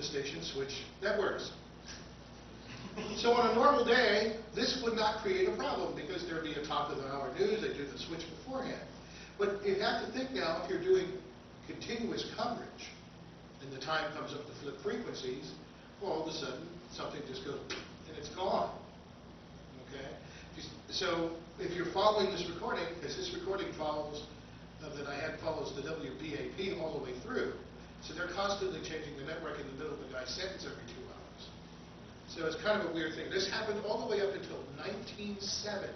the station switch networks. So on a normal day, this would not create a problem because there'd be a top-of-the-hour news, they do the switch beforehand. But you have to think now, if you're doing continuous coverage, and the time comes up to flip frequencies, well, all of a sudden, something just goes, and it's gone. Okay? So if you're following this recording, because this recording follows, that I had follows the WBAP all the way through, so they're constantly changing the network in the middle of the guy's sentence every 2 hours. So it's kind of a weird thing. This happened all the way up until 1970.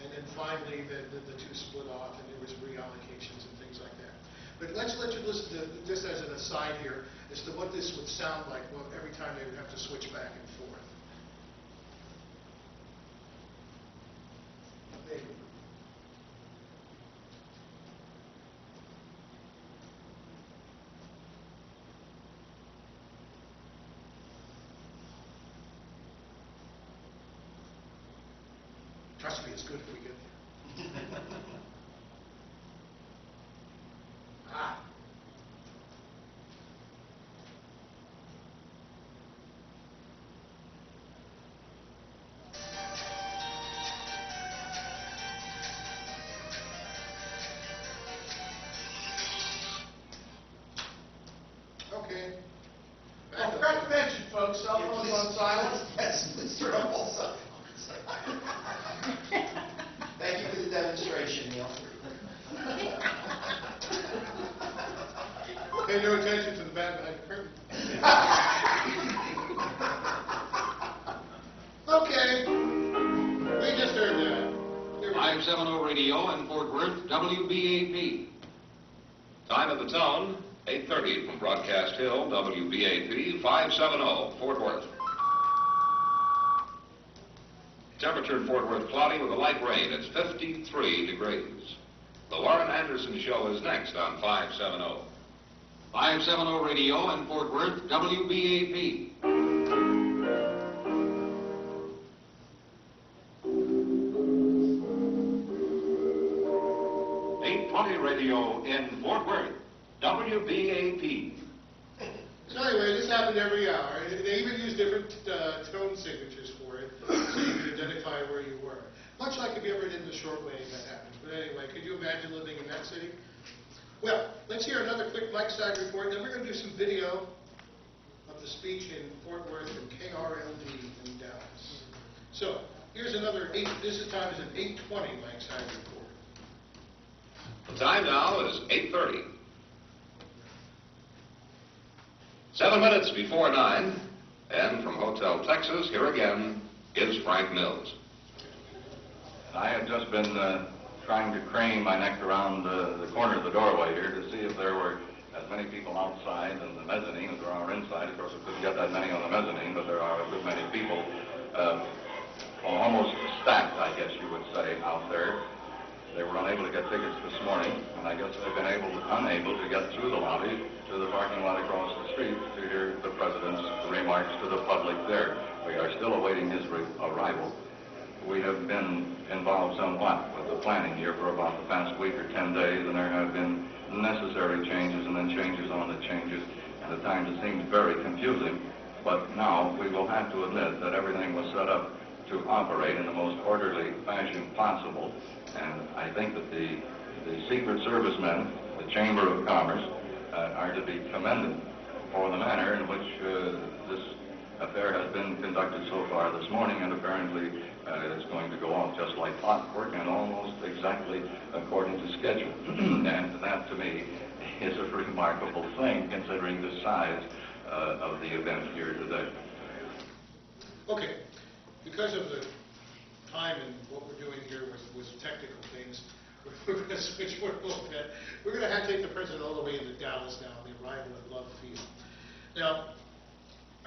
And then finally, the two split off, and there was reallocations and things like that. But let's let you listen to, just as an aside here, as to what this would sound like every time they would have to switch back and forth. Maybe. Trust me, it's good if we get there. Ah. Okay. I forgot to mention, folks, cell phones on silent. Yes, please turn off all cell phones. Thank you for the demonstration, Neil. Pay no attention to the man behind the curtain. Okay. We just heard that. 570 radio in Fort Worth, WBAP. Time of the tone, 8:30 from Broadcast Hill, WBAP, 570, Fort Worth. Temperature in Fort Worth cloudy with a light rain. It's 53 degrees. The Warren Anderson Show is next on 570. 570 radio in Fort Worth, WBAP. 820 radio in Fort Worth, WBAP. So anyway, this happened every hour. They even use different tone signatures for it, so you could identify where you were. Much like if you ever did the shortwave, that happens. But anyway, could you imagine living in that city? Well, let's hear another quick mic side report, and then we're going to do some video of the speech in Fort Worth from KRLD in Dallas. So, here's another this time is an 8:20 mic side report. The time now is 8:30. 7 minutes before 9, and from Hotel Texas, here again is Frank Mills. I had just been trying to crane my neck around the corner of the doorway here to see if there were as many people outside in the mezzanine as there are inside. Of course, we couldn't get that many on the mezzanine, but there are a good many people, almost stacked, I guess you would say, out there. They were unable to get tickets this morning, and I guess they've been unable to get through the lobby to the parking lot across the street to hear the President's remarks to the public there. We are still awaiting his arrival. We have been involved somewhat with the planning here for about the past week or 10 days, and there have been necessary changes and then changes on the changes, and at times it seems very confusing. But now we will have to admit that everything was set up to operate in the most orderly fashion possible. And I think that the Secret Service men, the Chamber of Commerce, are to be commended for the manner in which this affair has been conducted so far this morning, and apparently it's going to go off just like clockwork and almost exactly according to schedule. And that, to me, is a remarkable thing, considering the size of the event here today. Okay, because of the time and what we're doing here with technical things, we're going to switch for a little bit. We're going to have to take the President all the way into Dallas now, the arrival at Love Field. Now,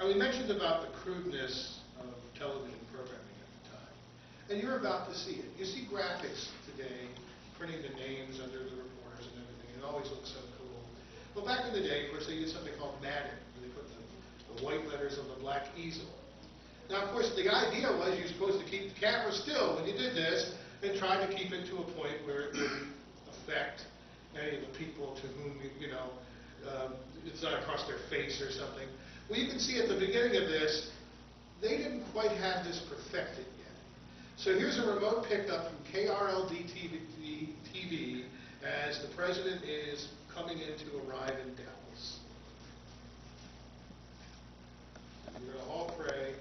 we mentioned about the crudeness of television programming at the time, and you're about to see it. You see graphics today, printing the names under the reporters and everything. It always looks so cool. Well, back in the day, of course, they used something called matting, where they put the white letters on the black easel. Now, of course, the idea was you're supposed to keep the camera still when you did this and try to keep it to a point where it wouldn't affect any of the people to whom, it's not across their face or something. Well, you can see at the beginning of this, they didn't quite have this perfected yet. So here's a remote pickup from KRLD TV as the president is coming in to arrive in Dallas. We're going to all pray.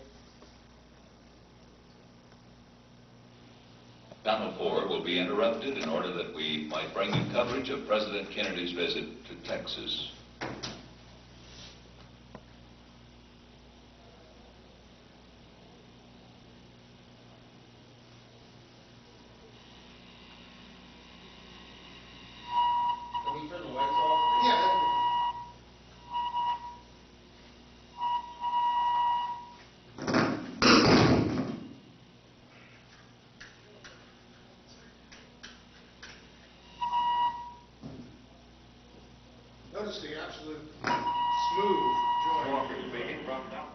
Channel 4 will be interrupted in order that we might bring you coverage of President Kennedy's visit to Texas. Can we turn the lights off? Yeah, that'd be- Notice the absolute smooth join. Walker speaking from now.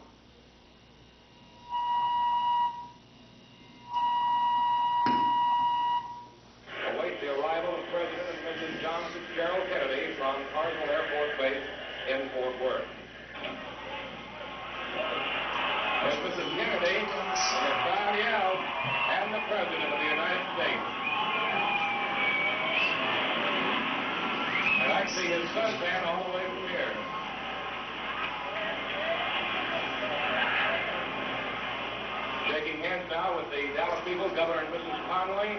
Await the arrival of President and Mrs. John Fitzgerald Kennedy from Cardinal Air Force Base in Fort Worth. As Mrs. Kennedy, and the crowd yelled, and the President of the United States. And I see his suntan all the way from here. Shaking hands now with the Dallas people, Governor and Mrs. Connolly.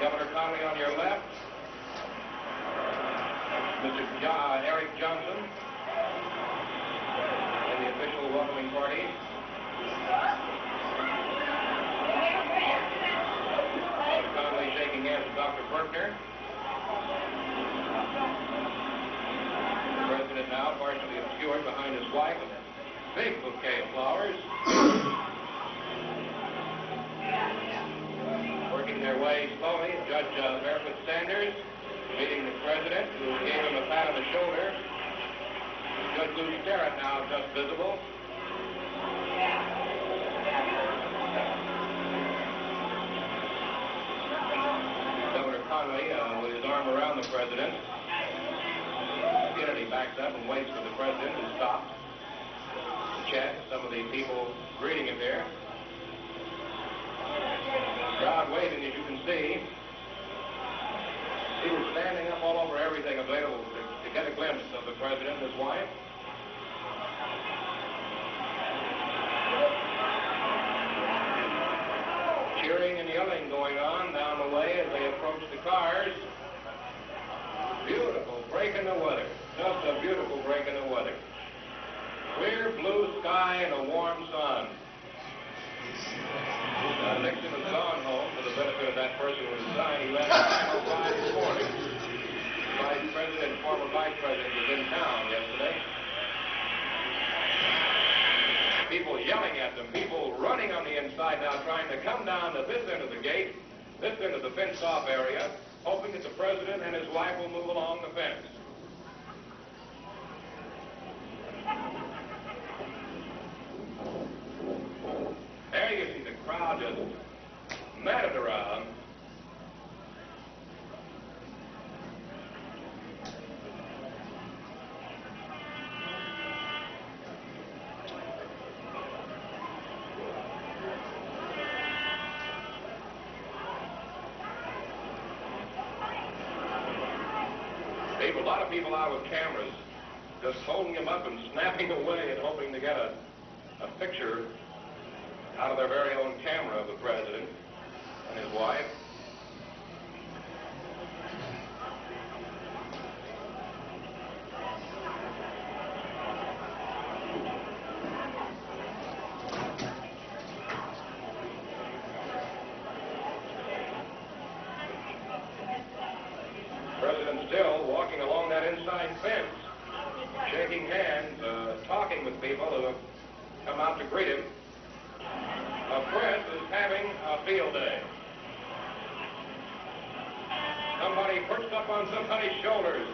Governor Connolly on your left. Mr. Eric Johnson and the official welcoming party. Mr. Connolly shaking hands with Dr. Berkner. The president now partially obscured behind his wife, a big bouquet of flowers. Working their way slowly, Judge Barefoot Sanders meeting the president, who gave him a pat on the shoulder. Judge Lou Sterrett now just visible. Governor Connolly with his arm around the president. Kennedy backs up and waits for the president to stop to chat with some of the people greeting him here. Crowd waving, as you can see. People standing up all over everything available to get a glimpse of the president and his wife. Cheering and yelling going on down the way as they approach the cars. Beautiful break in the weather. Just a beautiful break in the weather. Clear blue sky and a warm sun. Nixon has gone home for the benefit of that person who resigned. He left at 9:05 this morning. Vice President, former Vice President, was in town yesterday. People yelling at them, people running on the inside now, trying to come down to this end of the gate, this end of the fenced-off area, hoping that the president and his wife will move along the fence. There you see the crowd just matted around. A lot of people out with cameras, just holding them up and snapping away and hoping to get a picture out of their very own camera of the president and his wife. President still walking along that inside fence, shaking hands, talking with people who have come out to greet him. The press is having a field day. Somebody perched up on somebody's shoulders.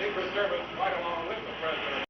Secret Service right along with the president.